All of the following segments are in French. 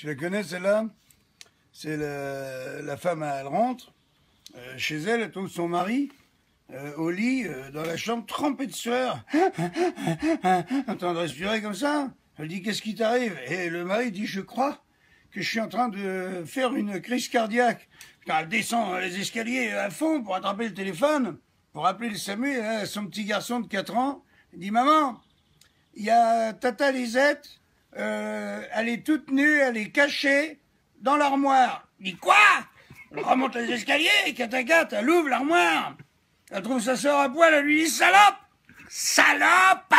la connais celle-là? C'est la femme, elle rentre chez elle, elle trouve son mari au lit, dans la chambre, trempé de sueur. En train de respirer comme ça. Elle dit, qu'est-ce qui t'arrive? Et le mari dit, je crois que je suis en train de faire une crise cardiaque. Putain, elle descend les escaliers à fond pour attraper le téléphone, pour appeler le SAMU, hein, son petit garçon de 4 ans. Il dit, maman, il y a Tata Lisette, elle est toute nue, elle est cachée dans l'armoire. Il dit, quoi? Elle remonte les escaliers, et catacate, elle ouvre l'armoire. Elle trouve sa sœur à poil, elle lui dit, salope! Salope!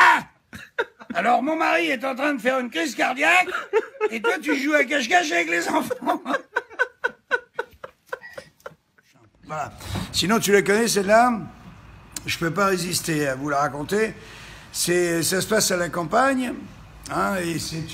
Alors mon mari est en train de faire une crise cardiaque, et toi tu joues à cache-cache avec les enfants. Voilà. Sinon tu la connais celle-là? Je peux pas résister à vous la raconter. Ça se passe à la campagne, hein, et c'est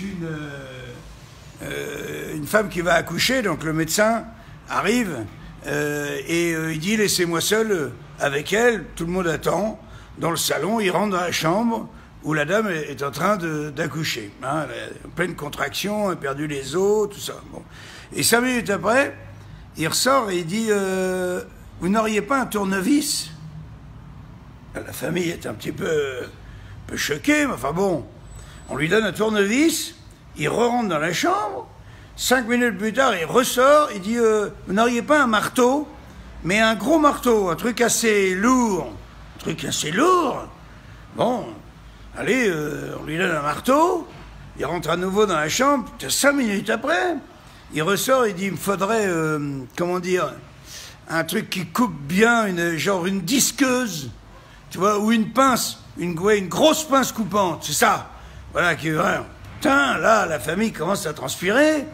une femme qui va accoucher, donc le médecin arrive et il dit laissez-moi seul avec elle, tout le monde attend, dans le salon, il rentre dans la chambre où la dame est en train d'accoucher, hein, elle est en pleine contraction, elle a perdu les os, tout ça. Bon. Et 5 minutes après, il ressort et il dit vous n'auriez pas un tournevis? La famille est un petit peu choquée, mais enfin bon, on lui donne un tournevis, il re-rentre dans la chambre, 5 minutes plus tard, il ressort, il dit vous n'auriez pas un marteau, mais un gros marteau, un truc assez lourd. Un truc assez lourd. Bon, allez, on lui donne un marteau, il rentre à nouveau dans la chambre, 5 minutes après, il ressort, il dit il me faudrait, comment dire, un truc qui coupe bien, genre une disqueuse, tu vois, ou une pince, une grosse pince coupante, c'est ça. Voilà, qui putain, là, la famille commence à transpirer.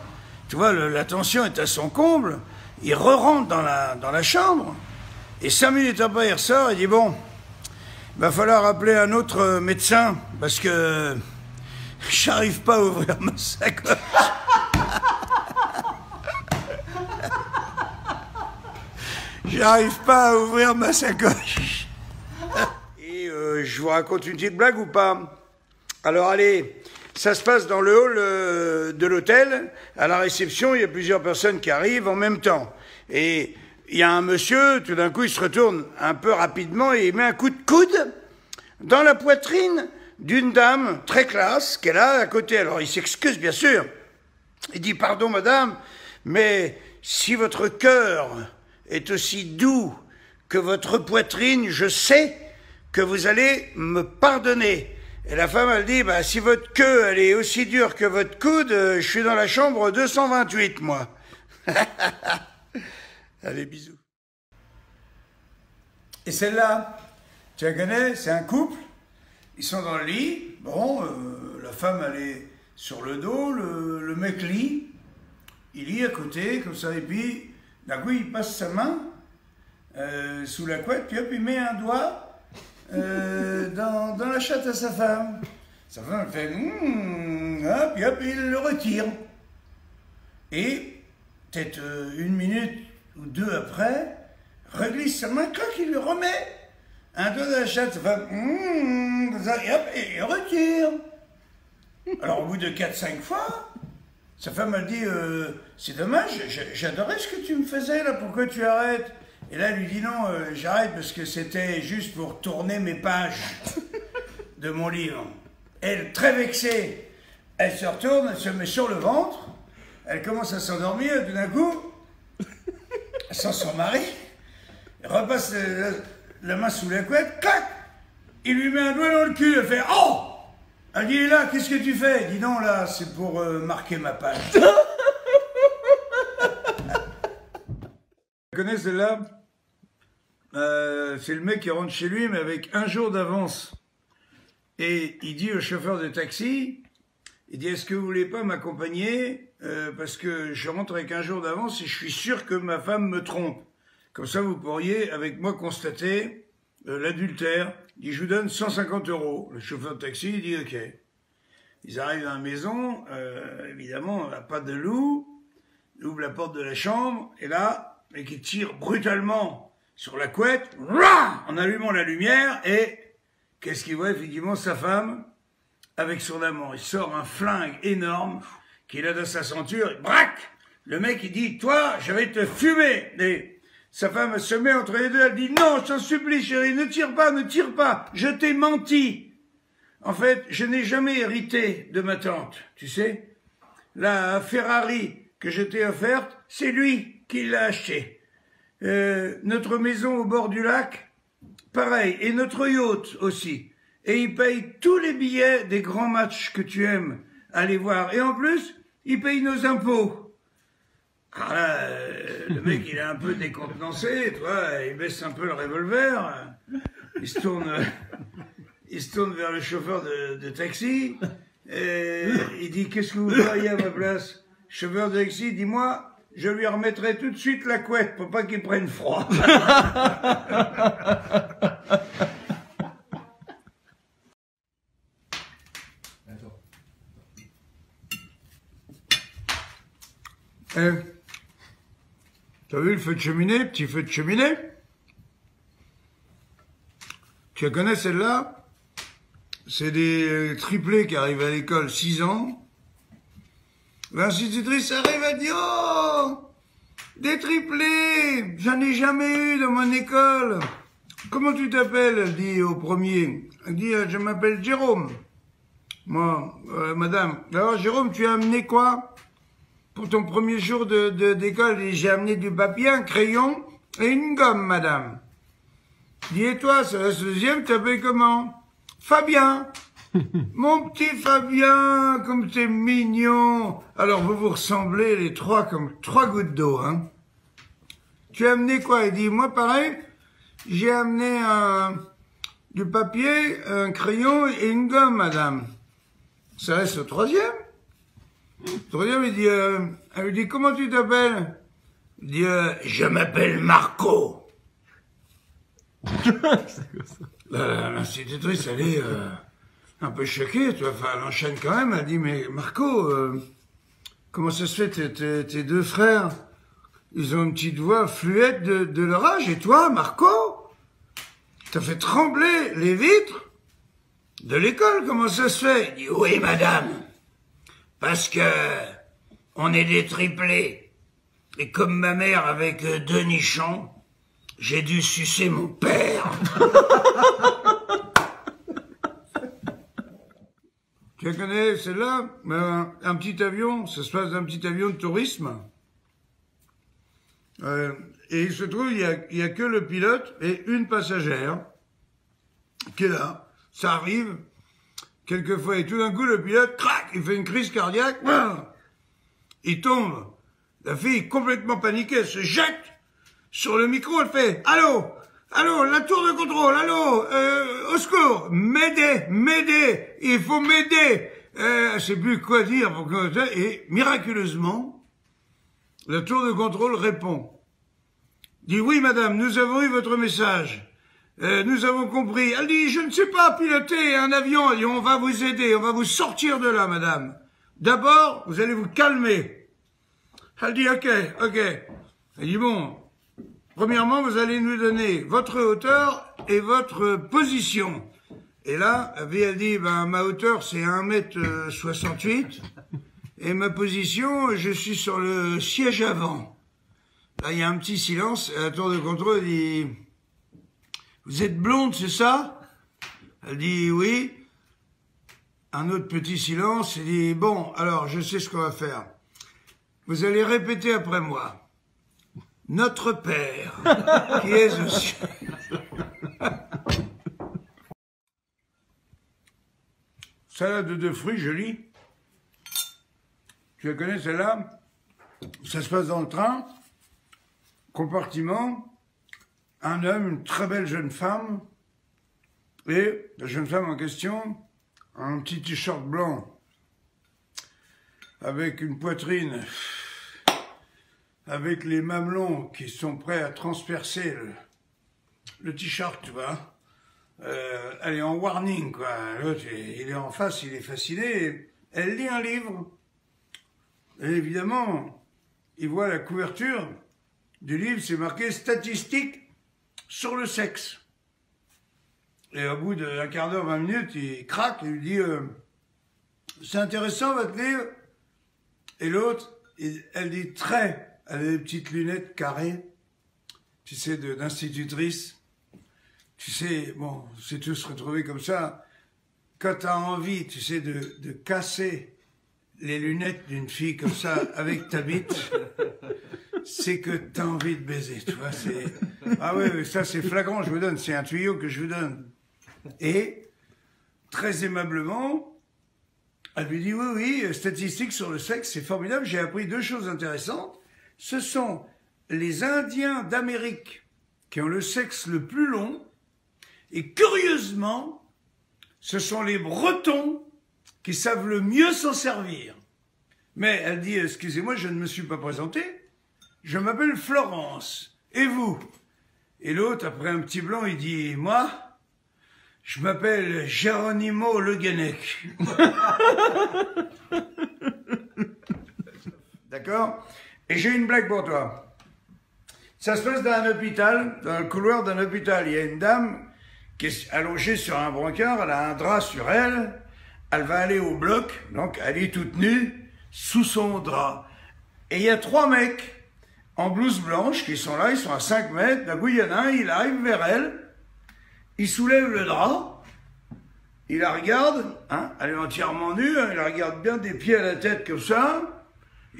Tu vois, la tension est à son comble. Il re-rentre dans la chambre. Et 5 minutes après, il ressort. Il dit, bon, il va falloir appeler un autre médecin parce que j'arrive pas à ouvrir ma sacoche. J'arrive pas à ouvrir ma sacoche. Et je vous raconte une petite blague ou pas? Alors allez, ça se passe dans le hall de l'hôtel. À la réception, il y a plusieurs personnes qui arrivent en même temps. Et il y a un monsieur, tout d'un coup, il se retourne un peu rapidement et il met un coup de coude dans la poitrine d'une dame très classe qui est là à côté. Alors il s'excuse, bien sûr. Il dit, pardon madame, mais si votre cœur est aussi doux que votre poitrine, je sais que vous allez me pardonner. Et la femme, elle dit, bah, si votre queue, elle est aussi dure que votre coude, je suis dans la chambre 228, moi. Allez, bisous. Et celle-là, tu la connais, c'est un couple, ils sont dans le lit, bon, la femme, elle est sur le dos, le mec lit, il lit à côté, comme ça, et puis, d'un coup, il passe sa main sous la couette, puis hop, il met un doigt dans la chatte à sa femme. Sa femme elle fait hop, et hop, il le retire. Et peut-être 1 minute ou 2 après, reglisse sa main, clac, il lui remet un doigt dans la chatte. Sa femme et hop, et il retire. Alors au bout de 4-5 fois, sa femme elle dit c'est dommage, j'adorais ce que tu me faisais là, pourquoi tu arrêtes? Et là, elle lui dit non, j'arrête parce que c'était juste pour tourner mes pages de mon livre. Elle, très vexée, elle se retourne, elle se met sur le ventre, elle commence à s'endormir, tout d'un coup, elle sent son mari, elle repasse la main sous la couette, clac, il lui met un doigt dans le cul, elle fait « Oh !» Elle dit « là, qu'est-ce que tu fais ?» Il dit « non, là, c'est pour marquer ma page. » Tu connais celle-là? C'est le mec qui rentre chez lui, mais avec 1 jour d'avance. Et il dit au chauffeur de taxi, il dit, est-ce que vous voulez pas m'accompagner parce que je rentre avec 1 jour d'avance et je suis sûr que ma femme me trompe. Comme ça, vous pourriez, avec moi, constater l'adultère. Il dit, je vous donne 150 €. Le chauffeur de taxi, il dit, ok. Ils arrivent à la maison, évidemment, on n'a pas de loup. Il ouvre la porte de la chambre, et là, le mec il tire brutalement sur la couette, en allumant la lumière, et qu'est-ce qu'il voit? Effectivement, sa femme, avec son amant. Il sort un flingue énorme, qu'il a dans sa ceinture, braque. Le mec, il dit, toi, je vais te fumer. Et sa femme se met entre les deux, elle dit, non, je t'en supplie, chérie, ne tire pas, je t'ai menti. En fait, je n'ai jamais hérité de ma tante, tu sais. La Ferrari que je t'ai offerte, c'est lui qui l'a achetée. Notre maison au bord du lac, pareil, et notre yacht aussi. Et il paye tous les billets des grands matchs que tu aimes aller voir. Et en plus, il paye nos impôts. Alors là, le mec, il est un peu décontenancé, tu vois, il baisse un peu le revolver, il se tourne vers le chauffeur de taxi, et il dit, qu'est-ce que vous feriez à ma place? Chauffeur de taxi, dis-moi, je lui remettrai tout de suite la couette pour pas qu'il prenne froid. T'as vu le feu de cheminée, petit feu de cheminée? Tu la connais celle-là? C'est des triplés qui arrivent à l'école, 6 ans. L'institutrice arrive à dire, oh, des triplés, j'en ai jamais eu dans mon école. Comment tu t'appelles? Elle dit au premier. Elle dit, je m'appelle Jérôme. Moi, madame, alors Jérôme, tu as amené quoi? Pour ton premier jour d'école, j'ai amené du papier, un crayon et une gomme, madame. Dis, et toi, c'est la deuxième, tu t'appelles comment? Fabien. Mon petit Fabien, comme t'es mignon. Alors, vous vous ressemblez les trois comme 3 gouttes d'eau, hein. Tu as amené quoi? Il dit, moi, pareil, j'ai amené du papier, un crayon et une gomme, madame. Ça reste le troisième. Le troisième, elle lui dit, comment tu t'appelles? Il dit, je m'appelle Marco. L'institutrice, elle est un peu choquée, tu vois, enfin, elle enchaîne quand même, elle dit, mais Marco, comment ça se fait, tes 2 frères, ils ont une petite voix fluette de leur âge, et toi, Marco, t'as fait trembler les vitres de l'école, comment ça se fait? Il dit, oui, madame. Parce que on est des triplés. Et comme ma mère avec 2 nichons, j'ai dû sucer mon père. Tu la connais celle-là? Un petit avion, ça se passe d'un petit avion de tourisme. Et il se trouve, il y a que le pilote et une passagère qui est là. Ça arrive. Quelquefois, et tout d'un coup, le pilote, crac, il fait une crise cardiaque, il tombe. La fille, complètement paniquée, elle se jette sur le micro, elle fait « Allô, allô, la tour de contrôle, allô, au secours, m'aider, il faut m'aider !» Elle sait plus quoi dire, et miraculeusement, la tour de contrôle répond. Dit « Oui, madame, nous avons eu votre message. » Nous avons compris. Elle dit, je ne sais pas piloter un avion. Elle dit, on va vous aider, on va vous sortir de là, madame. D'abord, vous allez vous calmer. Elle dit, ok. Elle dit, bon, premièrement, vous allez nous donner votre hauteur et votre position. Et là, elle dit, ben, ma hauteur, c'est 1m68. Et ma position, je suis sur le siège avant. Là, il y a un petit silence. Et la tour de contrôle dit... Vous êtes blonde, c'est ça? Elle dit oui. Un autre petit silence. Elle dit bon, alors je sais ce qu'on va faire. Vous allez répéter après moi. Notre Père, qui est aux cieux. Salade de fruits, jolie. Tu la connais celle-là? Ça se passe dans le train. Compartiment. Un homme, une très belle jeune femme, et la jeune femme en question, un petit t-shirt blanc, avec une poitrine, avec les mamelons qui sont prêts à transpercer le t-shirt, tu vois. Elle est en warning, quoi. L'autre, il est en face, il est fasciné. Elle lit un livre. Et évidemment, il voit la couverture du livre, c'est marqué « Statistiques sur le sexe ». Et au bout d'un quart d'heure, 20 minutes, il craque et lui dit « C'est intéressant votre livre, Et l'autre, elle dit très, elle a des petites lunettes carrées, tu sais, d'institutrice. Tu sais, bon, c'est tous se retrouver comme ça. Quand tu as envie, tu sais, de casser les lunettes d'une fille comme ça avec ta bite, c'est que tu as envie de baiser, tu vois. Ah ouais, ça c'est flagrant, je vous donne, c'est un tuyau que je vous donne. Et, très aimablement, elle lui dit, oui, oui, statistiques sur le sexe, c'est formidable, j'ai appris 2 choses intéressantes. Ce sont les Indiens d'Amérique qui ont le sexe le plus long, et curieusement, ce sont les Bretons qui savent le mieux s'en servir. Mais elle dit, excusez-moi, je ne me suis pas présenté, je m'appelle Florence, et vous? Et l'autre, après un petit blanc, il dit, moi, je m'appelle Geronimo Le Guenec. D'accord? Et j'ai une blague pour toi. Ça se passe dans un hôpital, dans le couloir d'un hôpital. Il y a une dame qui est allongée sur un brancard, elle a un drap sur elle, elle va aller au bloc, donc elle est toute nue, sous son drap. Et il y a 3 mecs en blouse blanche qui sont là, ils sont à 5 mètres, d'un coup il y en a un, il arrive vers elle, il soulève le drap, il la regarde, hein, elle est entièrement nue, hein, il la regarde bien des pieds à la tête comme ça,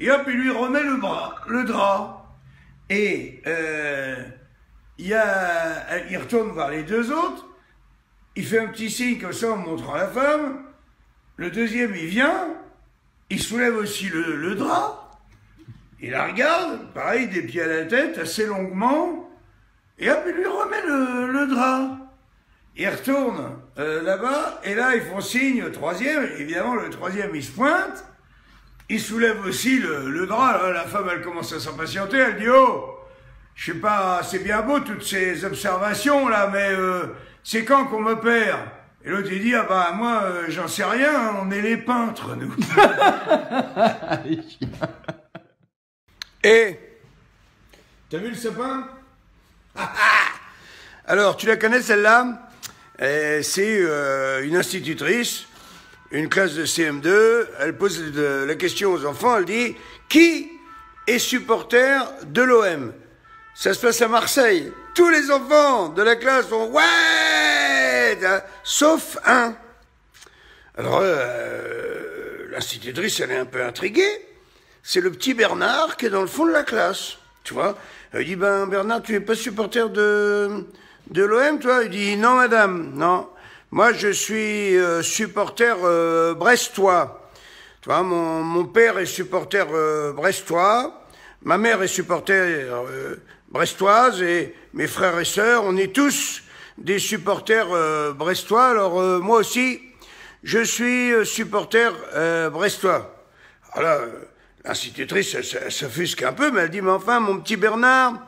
et hop, il lui remet le drap. Et il retourne voir les 2 autres, il fait un petit signe comme ça en montrant la femme, le deuxième il vient, il soulève aussi le drap, il la regarde, pareil, des pieds à la tête, assez longuement, et hop, il lui remet le drap. Il retourne là-bas, et là, ils font signe au troisième, évidemment, le troisième, il se pointe, il soulève aussi le drap, là, la femme, elle commence à s'impatienter, elle dit, oh, je sais pas, c'est bien beau toutes ces observations, là, mais c'est quand qu'on m'opère? Et l'autre, il dit, ah bah, moi, j'en sais rien, hein, on est les peintres, nous. Et, t'as vu le sapin? Alors, tu la connais, celle-là? C'est une institutrice, une classe de CM2, elle pose la question aux enfants, elle dit, qui est supporter de l'OM? Ça se passe à Marseille. Tous les enfants de la classe font « Ouais !» sauf un. Alors, l'institutrice, elle est un peu intriguée. C'est le petit Bernard qui est dans le fond de la classe. Tu vois? Elle dit « Ben, Bernard, tu es pas supporter de l'OM, toi ?» Il dit « Non, madame, non. Moi, je suis supporter brestois. Tu vois, mon père est supporter brestois. Ma mère est supporter brestoise et mes frères et sœurs, on est tous des supporters brestois. Alors moi aussi, je suis supporter brestois. Alors là, l'institutrice, elle s'offusque un peu, mais elle dit, mais enfin, mon petit Bernard,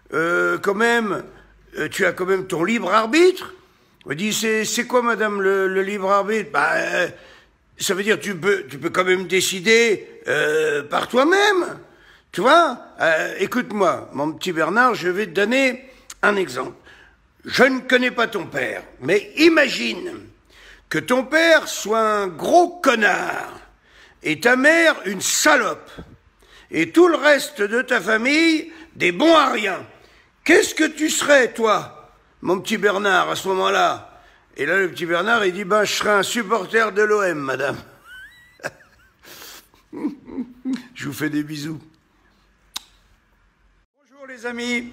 quand même, tu as quand même ton libre arbitre. Elle dit, c'est quoi, madame, le libre arbitre? Bah, ça veut dire tu peux quand même décider par toi-même. Tu vois, écoute-moi, mon petit Bernard, je vais te donner un exemple. Je ne connais pas ton père, mais imagine que ton père soit un gros connard et ta mère une salope et tout le reste de ta famille des bons à rien. Qu'est-ce que tu serais, toi, mon petit Bernard, à ce moment-là? Et là, le petit Bernard, il dit, ben, je serais un supporter de l'OM, madame. Je vous fais des bisous. Bonjour les amis,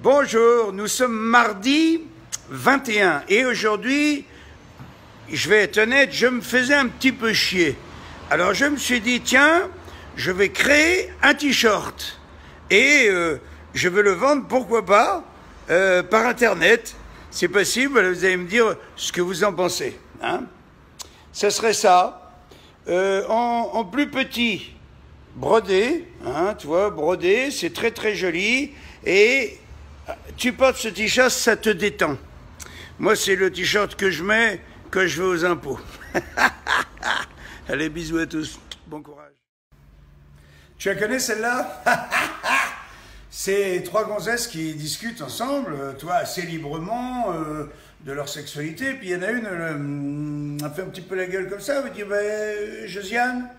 bonjour, nous sommes mardi 21 et aujourd'hui, je vais être honnête, je me faisais un petit peu chier. Alors je me suis dit, tiens, je vais créer un t-shirt et je vais le vendre, pourquoi pas, par internet. C'est possible, vous allez me dire ce que vous en pensez. Hein? Ça serait ça, en plus petit. Brodé, hein, tu vois, brodé, c'est très très joli, et tu portes ce t-shirt, ça te détend. Moi, c'est le t-shirt que je mets quand je vais aux impôts. Allez, bisous à tous, bon courage. Tu la connais celle-là? C'est 3 gonzesses qui discutent ensemble, toi, assez librement, de leur sexualité, puis il y en a une, elle fait un petit peu la gueule comme ça, elle me dit, ben, Josiane,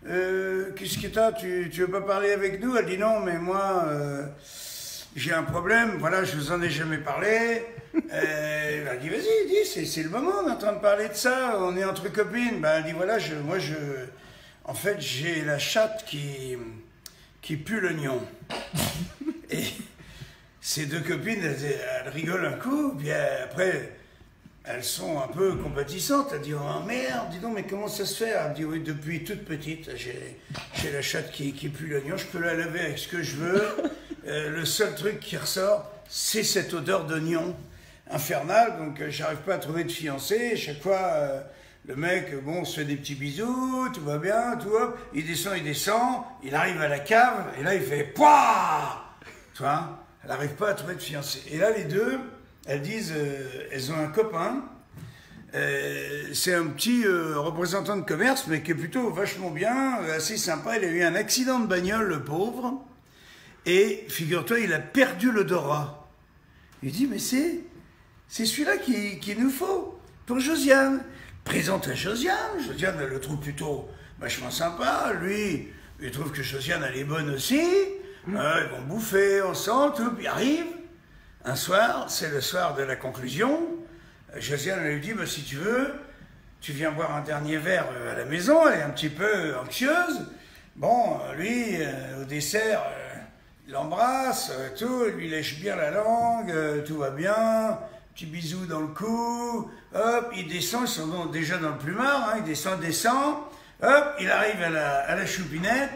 Qu'est-ce que t'as, tu veux pas parler avec nous? Elle dit non, mais moi, j'ai un problème, voilà, je vous en ai jamais parlé. Elle a dit vas-y, dis, c'est le moment, on est en train de parler de ça, on est entre copines. Ben, elle dit voilà, en fait, j'ai la chatte qui pue l'oignon. Et ces deux copines, elles rigolent un coup, puis après, elles sont un peu compatissantes. Elles disent oh merde, dis donc, mais comment ça se fait? Elle dit oui, depuis toute petite, j'ai la chatte qui pue l'oignon, je peux la laver avec ce que je veux. Le seul truc qui ressort, c'est cette odeur d'oignon infernale, donc j'arrive pas à trouver de fiancé. Chaque fois, le mec, bon, se fait des petits bisous, tout va bien, tout hop, il descend, il arrive à la cave, et là il fait pouah, tu vois, elle n'arrive pas à trouver de fiancé. Et là les deux, elles disent, elles ont un copain, c'est un petit représentant de commerce, mais qui est plutôt vachement bien, assez sympa. Il a eu un accident de bagnole, le pauvre, et figure-toi, il a perdu l'odorat. Il dit, mais c'est celui-là qu'il nous faut pour Josiane. Présente à Josiane, Josiane elle le trouve plutôt vachement sympa, lui, il trouve que Josiane elle est bonne aussi, ils vont bouffer ensemble, tout, puis arrive un soir, c'est le soir de la conclusion, Josiane elle lui dit, bah, si tu veux, tu viens boire un dernier verre à la maison, elle est un petit peu anxieuse, bon, lui, au dessert, il l'embrasse, tout, il lui lèche bien la langue, tout va bien, petit bisou dans le cou, hop, il descend, ils sont déjà dans le plumard, hein, il descend, hop, il arrive à la choupinette,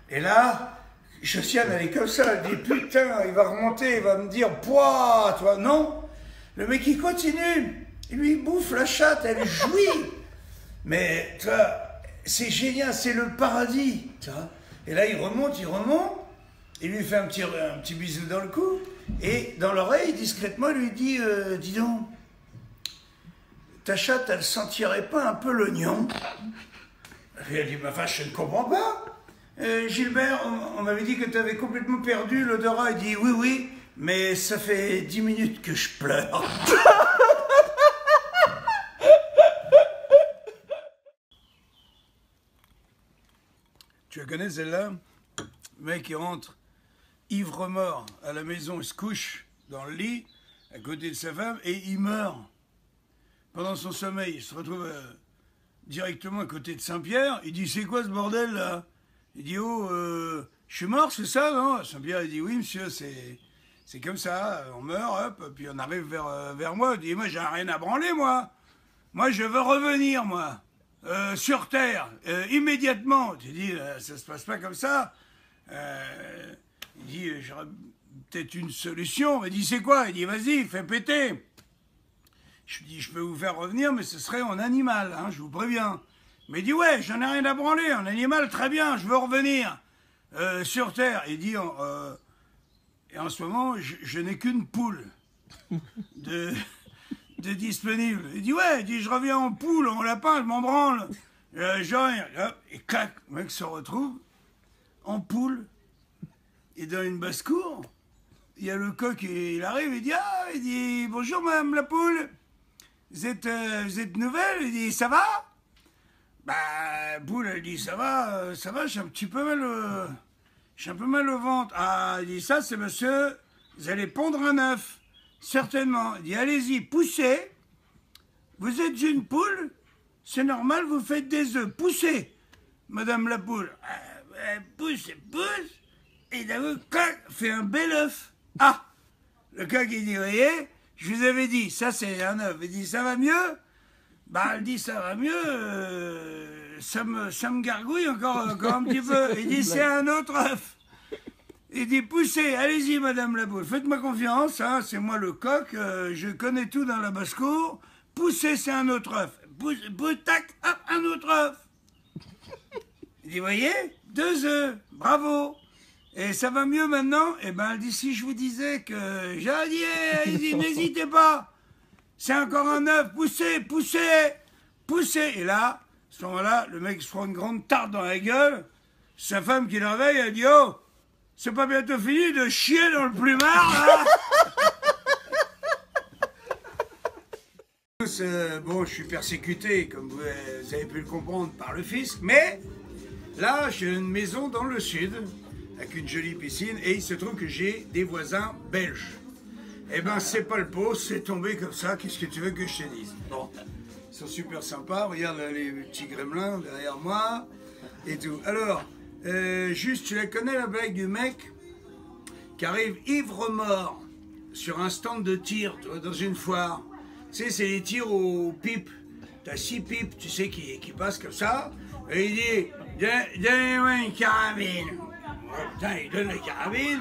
et là, Josiane, elle est comme ça, elle dit, putain, il va remonter, il va me dire, pouah, toi, non, le mec, il continue, il lui bouffe la chatte, elle jouit, mais, toi, c'est génial, c'est le paradis, tu vois, et là, il remonte, il lui fait un petit bisou dans le cou, et dans l'oreille, discrètement, il lui dit, dis donc, ta chatte, elle sentirait pas un peu l'oignon? Et elle dit, ma vache, je ne comprends pas. Gilbert, on m'avait dit que tu avais complètement perdu l'odorat. Il dit, oui, mais ça fait 10 minutes que je pleure. Tu la connais celle-là? Le mec, il rentre ivre-mort à la maison, il se couche dans le lit, à côté de sa femme, et il meurt. Pendant son sommeil, il se retrouve directement à côté de Saint-Pierre, il dit, c'est quoi ce bordel là? Il dit, oh, je suis mort, c'est ça, non? Saint-Pierre, il dit, oui monsieur, c'est comme ça, on meurt, hop, puis on arrive vers moi, il dit, moi j'ai rien à branler, moi je veux revenir, moi, sur Terre, immédiatement. Tu dis, ça se passe pas comme ça. Il dit, j'aurais peut-être une solution. Il dit, c'est quoi? Il dit, vas-y, fais péter. Je lui dis, je peux vous faire revenir, mais ce serait en animal, hein, je vous préviens. Mais il dit, ouais, j'en ai rien à branler, en animal, très bien, je veux revenir sur Terre. Il dit, et en ce moment, je n'ai qu'une poule de disponible. Il dit, ouais, il dit, je reviens en poule, en lapin, je m'en branle. Et clac, le mec se retrouve en poule. Et dans une basse-cour, il y a le coq, il arrive, il dit, bonjour madame la poule, vous êtes nouvelle? Il dit, ça va? Bah, poule, elle dit, ça va, j'ai un peu mal au ventre. Ah, il dit, ça c'est monsieur, vous allez pondre un œuf, certainement. Il dit, allez-y, poussez, vous êtes une poule, c'est normal, vous faites des œufs, poussez, madame la poule. Pousse, et d'un coup, fait un bel œuf. Ah, le coq, il dit, voyez, je vous avais dit, ça c'est un œuf. Il dit, ça va mieux? Bah, elle dit, ça va mieux, ça me gargouille encore un petit peu. Il dit, c'est un autre œuf. Il dit, poussez, allez-y, madame la poule, faites-moi confiance, hein, c'est moi le coq, je connais tout dans la basse-cour. Poussez, c'est un autre œuf. Pousse, tac, hop, un autre œuf. Il dit, voyez, 2 œufs, bravo. Et ça va mieux maintenant? Eh ben, elle dit, si je vous disais que j'ai dit, allez-y, n'hésitez pas. C'est encore un œuf, poussez. Et là, à ce moment-là, le mec se prend une grande tarte dans la gueule. Sa femme qui le réveille, elle dit, oh, c'est pas bientôt fini de chier dans le plumard, là? Bon, je suis persécuté, comme vous avez pu le comprendre, par le fisc, mais Là, j'ai une maison dans le sud, avec une jolie piscine, et il se trouve que j'ai des voisins belges. Eh ben, c'est pas le pot, c'est tombé comme ça, qu'est-ce que tu veux que je te dise? Bon, ils sont super sympas, regarde les petits gremlins derrière moi, et tout. Alors, juste, tu la connais la blague du mec qui arrive ivre-mort sur un stand de tir, tu vois, dans une foire. Tu sais, c'est les tirs aux pipes. T'as 6 pipes, tu sais, qui passent comme ça. Et il dit, donnez-moi une carabine. Ouais, putain, il donne la carabine.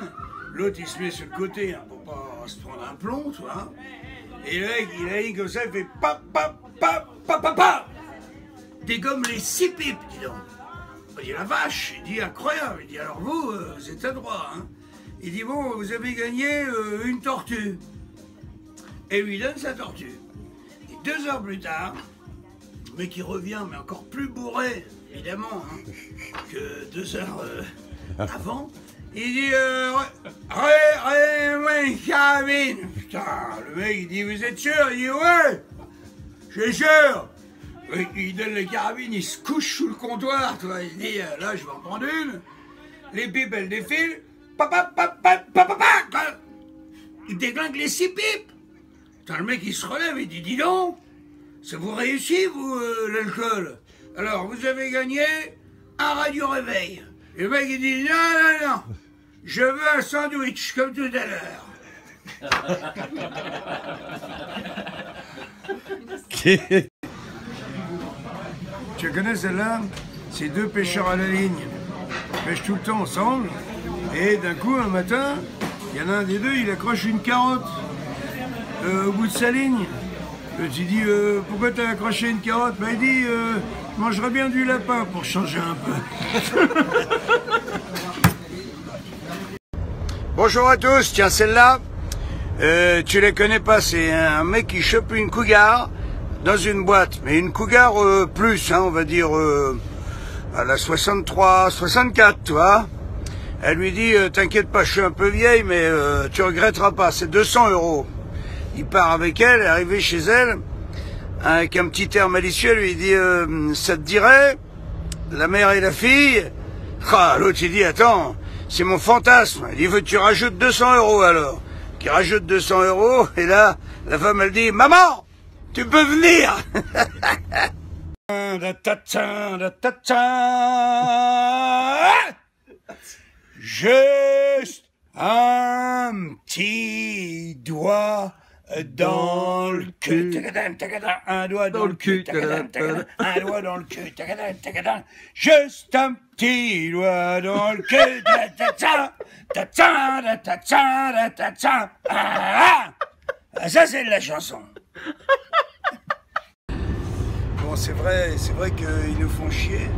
L'autre, il se met sur le côté, hein, pour pas se prendre un plomb, tu vois. Et le mec, il a dit comme ça, il fait pap, pap, pap, pap, pap, pap. Dégomme les 6 pipes, dis donc. Il dit, la vache. Il dit, incroyable. Il dit, alors vous, vous êtes à droit, hein. Il dit, bon, vous avez gagné une tortue. Et lui donne sa tortue. Et 2 heures plus tard, le mec il revient, mais encore plus bourré, évidemment, hein, que 2 heures avant. Il dit, ouais, une carabine. Putain, le mec il dit, vous êtes sûr? Il dit, ouais, je suis sûr. Il donne la carabine, il se couche sous le comptoir, tu vois. Il dit, là, je vais en prendre une. Les pipes, elles défilent. Il déglingue les 6 pipes. Putain, le mec, il se relève, il dit, dis donc, ça vous réussit, vous, l'alcool? Alors, vous avez gagné un radio-réveil. Et le mec, il dit, non, je veux un sandwich, comme tout à l'heure. Tu connais celle-là? C'est 2 pêcheurs à la ligne. Ils pêchent tout le temps ensemble. Et d'un coup, un matin, il y en a un des deux, il accroche une carotte au bout de sa ligne. Tu dis, pourquoi t'as accroché une carotte? Ben, il dit, je mangerais bien du lapin pour changer un peu. Bonjour à tous, tiens celle-là, tu les connais pas, c'est un mec qui chope une cougar dans une boîte. Mais une cougar plus, hein, on va dire, à la 63, 64, tu vois. Elle lui dit, t'inquiète pas, je suis un peu vieille, mais tu regretteras pas, c'est 200 €. Il part avec elle, est arrivé chez elle, avec un petit air malicieux, lui dit, ça te dirait, la mère et la fille? Ah, l'autre il dit, attends, c'est mon fantasme. Il dit, faut que tu rajoutes 200 € alors. Qui rajoute 200 €, et là, la femme elle dit, maman, tu peux venir. Juste un petit doigt dans le cul, un doigt dans le cul, un doigt dans le cul, juste un petit doigt dans le cul, ça c'est de la chanson. Bon, c'est vrai qu'ils nous font chier,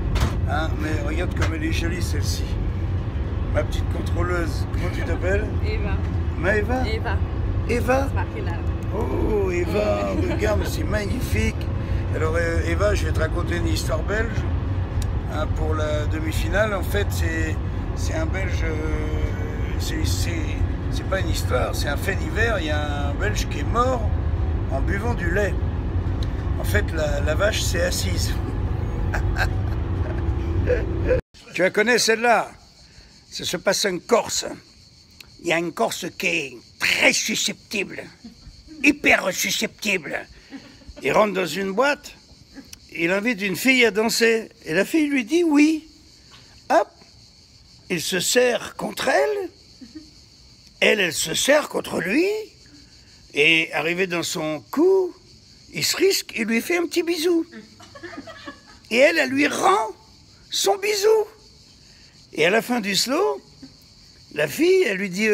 hein, mais regarde comme elle est jolie celle-ci. Ma petite contrôleuse, comment tu t'appelles? Eva. Maëva? Eva. Eva? C'est marqué là. Oh, Eva, regarde, c'est magnifique. Alors, Eva, je vais te raconter une histoire belge, hein, pour la demi-finale. En fait, c'est un Belge, c'est pas une histoire, c'est un fait divers. Il y a un Belge qui est mort en buvant du lait. En fait, la vache s'est assise. Tu la connais celle-là? Ça se passe en Corse. Il y a une Corse qui est très susceptible, hyper susceptible. Il rentre dans une boîte, il invite une fille à danser. Et la fille lui dit oui. Hop, il se serre contre elle. Elle se serre contre lui. Et arrivé dans son cou, il se risque, il lui fait un petit bisou. Et elle lui rend son bisou. Et à la fin du slow, la fille, elle lui dit,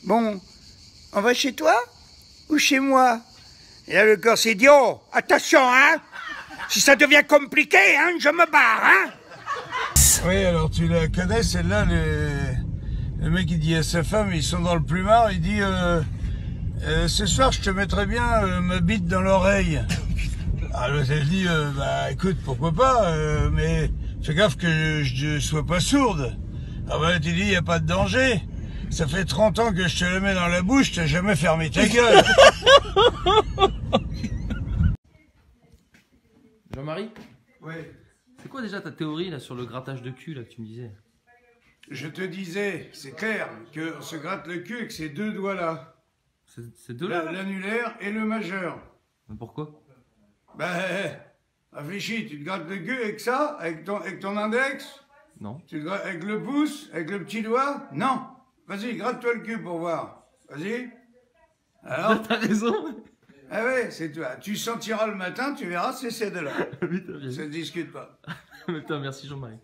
bon, on va chez toi ou chez moi? Et là, le Corse, il dit, oh, attention, hein, si ça devient compliqué, hein, je me barre, hein. Oui, alors tu la connais, celle-là, le mec, il dit à sa femme, ils sont dans le plumard, il dit, ce soir, je te mettrai bien ma bite dans l'oreille. Alors, elle dit, bah, écoute, pourquoi pas, mais fais gaffe que je sois pas sourde. Ah bah, tu dis, il n'y a pas de danger. Ça fait 30 ans que je te la mets dans la bouche, t'as jamais fermé ta gueule. Jean-Marie? Ouais. C'est quoi quoi déjà ta théorie là sur le grattage de cul là que tu me disais? Je te disais, c'est clair, qu'on se gratte le cul avec ces deux doigts-là. C'est deux là? L'annulaire et le majeur. Mais pourquoi? Ben, réfléchis, tu te grattes le cul avec ça, avec ton index? Non. Tu te grattes avec le pouce, avec le petit doigt? Non. Vas-y, gratte-toi le cul pour voir. Vas-y. Alors? T'as raison. Ah ouais, c'est toi. Tu sentiras le matin, tu verras, c'est de là. Putain, bien. Ça ne discute pas. Putain, merci Jean-Marie.